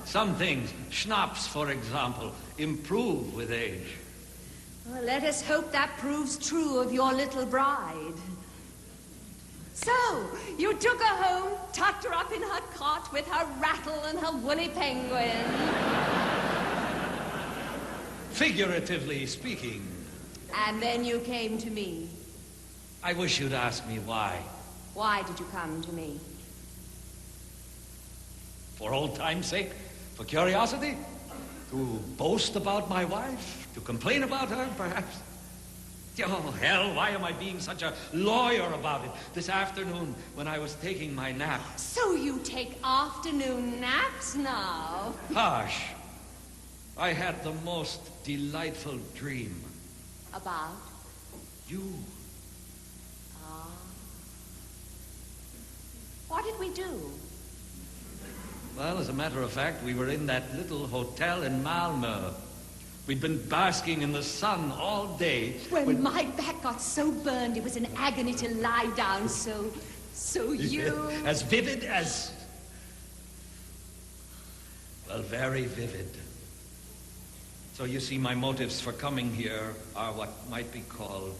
Some things, schnapps, for example, improve with age. Well, let us hope that proves true of your little bride. So, you took her home, tucked her up in her cot with her rattle and her woolly penguin. Figuratively speaking. And then you came to me. I wish you'd ask me why. Why did you come to me? For old time's sake? For curiosity? To boast about my wife? To complain about her, perhaps? Oh, hell, why am I being such a lawyer about it? This afternoon, when I was taking my nap. So you take afternoon naps now? Hush. I had the most delightful dream. About? You. Ah. What did we do? Well, as a matter of fact, we were in that little hotel in Malmö. We'd been basking in the sun all day. When my back got so burned, it was an agony to lie down, so you... As vivid as... Well, very vivid. So you see, my motives for coming here are what might be called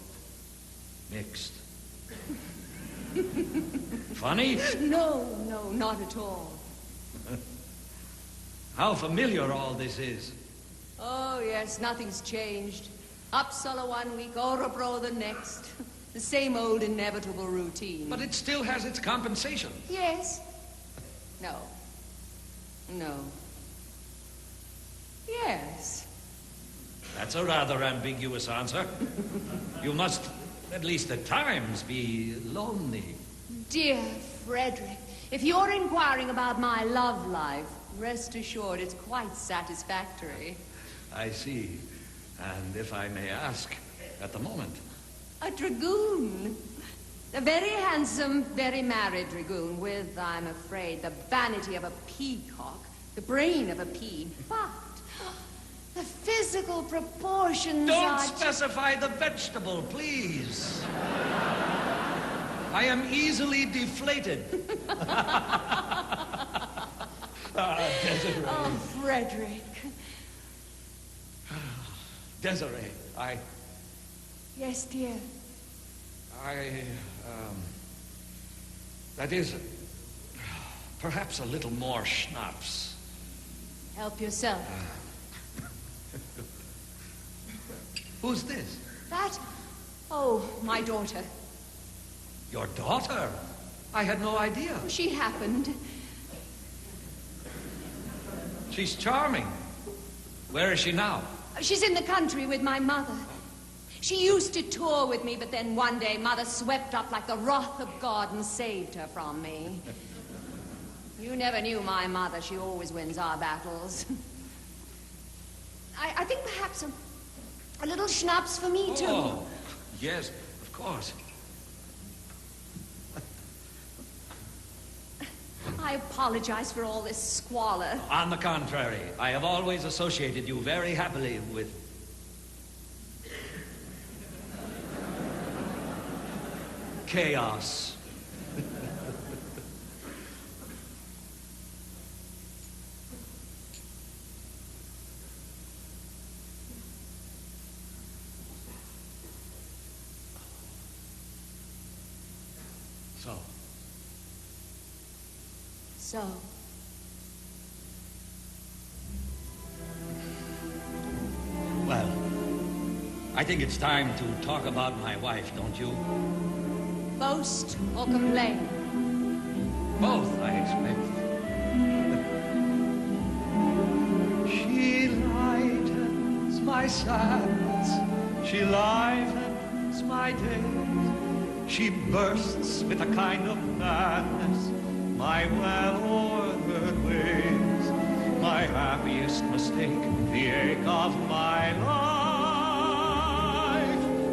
mixed. Funny? No, not at all. How familiar all this is. Oh, yes, nothing's changed. Uppsala one week, Örebro the next. The same old inevitable routine. But it still has its compensation. Yes. No. Yes. That's a rather ambiguous answer. You must, at least at times, be lonely. Dear Frederick, if you're inquiring about my love life, rest assured it's quite satisfactory. I see. And if I may ask, at the moment? A dragoon. A very handsome, very married dragoon with, I'm afraid, the vanity of a peacock, the brain of a pea, but the physical proportions Don't specify the vegetable, please. I am easily deflated. Desiree. Oh, Frederick. Desiree, Yes, dear. That is, perhaps a little more schnapps. Help yourself. Who's this? That? Oh, my daughter. Your daughter? I had no idea. She happened. She's charming. Where is she now? She's in the country with my mother. She used to tour with me, but then one day Mother swept up like the wrath of God and saved her from me. You never knew my mother. She always wins our battles. I think perhaps a little schnapps for me, too. Oh, yes, of course. I apologize for all this squalor. On the contrary, I have always associated you very happily with... chaos. So? Well, I think it's time to talk about my wife, don't you? Boast or complain? Both, I expect. She lightens my sadness, she livens my days, she bursts with a kind of madness my well-ordered ways, my happiest mistake, the ache of my life.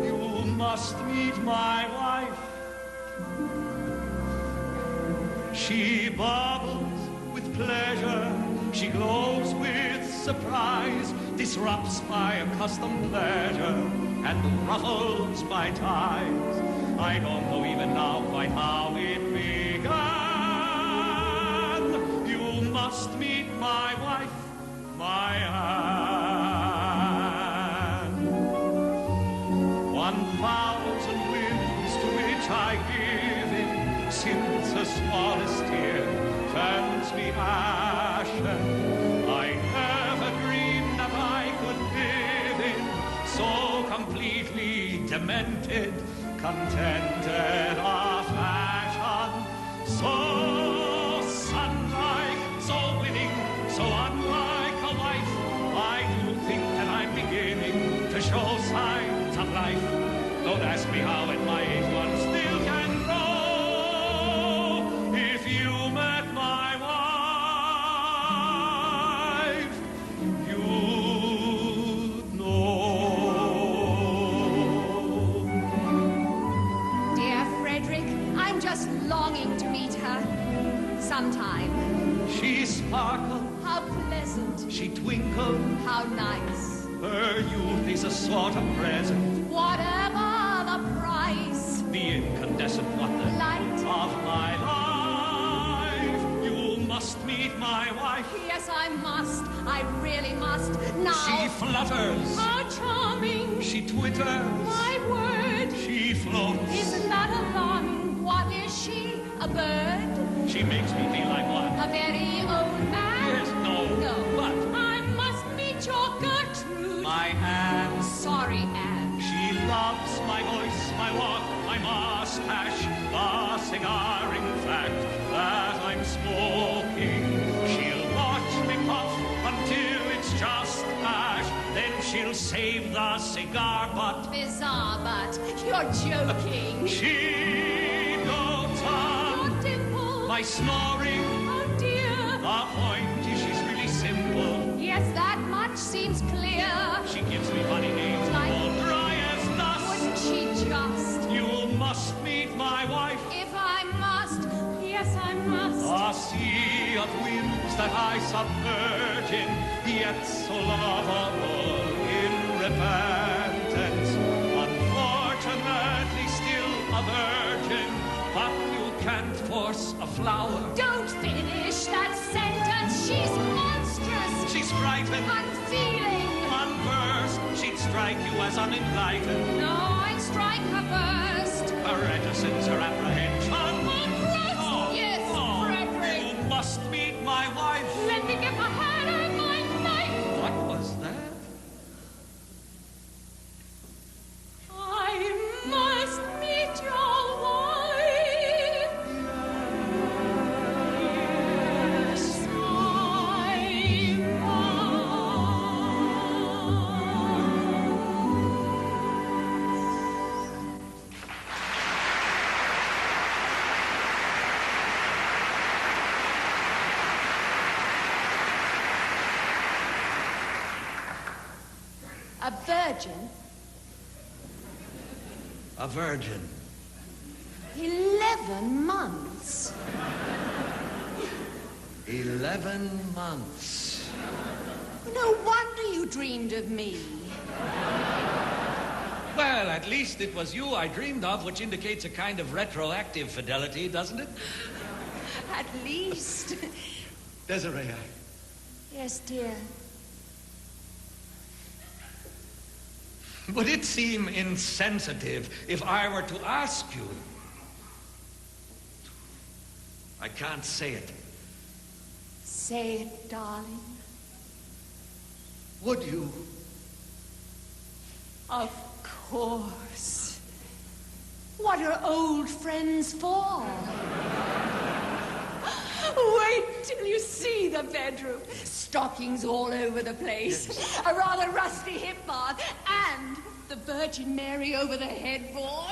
You must meet my wife. She bubbles with pleasure, she glows with surprise, disrupts my accustomed pleasure, and ruffles my ties. I don't know even now quite how it began. You must meet my wife, my Anne. 1,000 limbs to which I give in, since the smallest tear turns me ashen. I never dreamed that I could live in so completely demented, contented a fashion, so sun-like, so winning, so unlike a wife. I do think that I'm beginning to show signs of life. Don't ask me how at my age one still can grow. If you met my wife, you'd know. Dear Frederick, I'm just longing to meet her sometime. She sparkled, How pleasant. she twinkled, How nice. her youth is a sort of present, Whatever the price. the incandescent wonder Light. of my life. You must meet my wife. Yes, I must. I really must. Now. She flutters, How charming. she twitters, My word. she floats. Isn't that alarming? What is she? A bird? She makes me feel I'm one. A very old man? Yes, no, No. but I must meet your Gertrude. my Anne. Sorry, Anne. She loves my voice, my walk, my mustache, the cigar, in fact, that I'm smoking. She'll watch me puff until it's just ash. Then she'll save the cigar butt. Bizarre, but you're joking. She dotes on Your dimple. my snoring. Oh, dear. The point is she's really simple. Yes, that much seems clear. She gives me funny names, Like- all dry as dust. Wouldn't she just? You must meet my wife. If I must. Yes, I must. A sea of winds that I submerge in, yet so lovable in repentance. Unfortunately still a virgin, but you can't force a flower. Don't finish that sentence. She's monstrous. She's frightened, Unfeeling. unversed. She'd strike you as unenlightened. No, I'd strike her first. Her reticence, her apprehension. Oh, gross. Yes, Frederick. You must meet my wife. Let me get my hand on my knife. What was that? I must meet your wife. Yes, I must. A virgin? A virgin. 11 months. 11 months. No wonder you dreamed of me. Well, at least it was you I dreamed of, which indicates a kind of retroactive fidelity, doesn't it? At least. Desiree, Yes, dear. would it seem insensitive if I were to ask you? I can't say it. Say it, darling. Would you? Of course. What are old friends for? Wait till you see the bedroom. Stockings all over the place. A rather rusty hip bath. And the Virgin Mary over the headboard.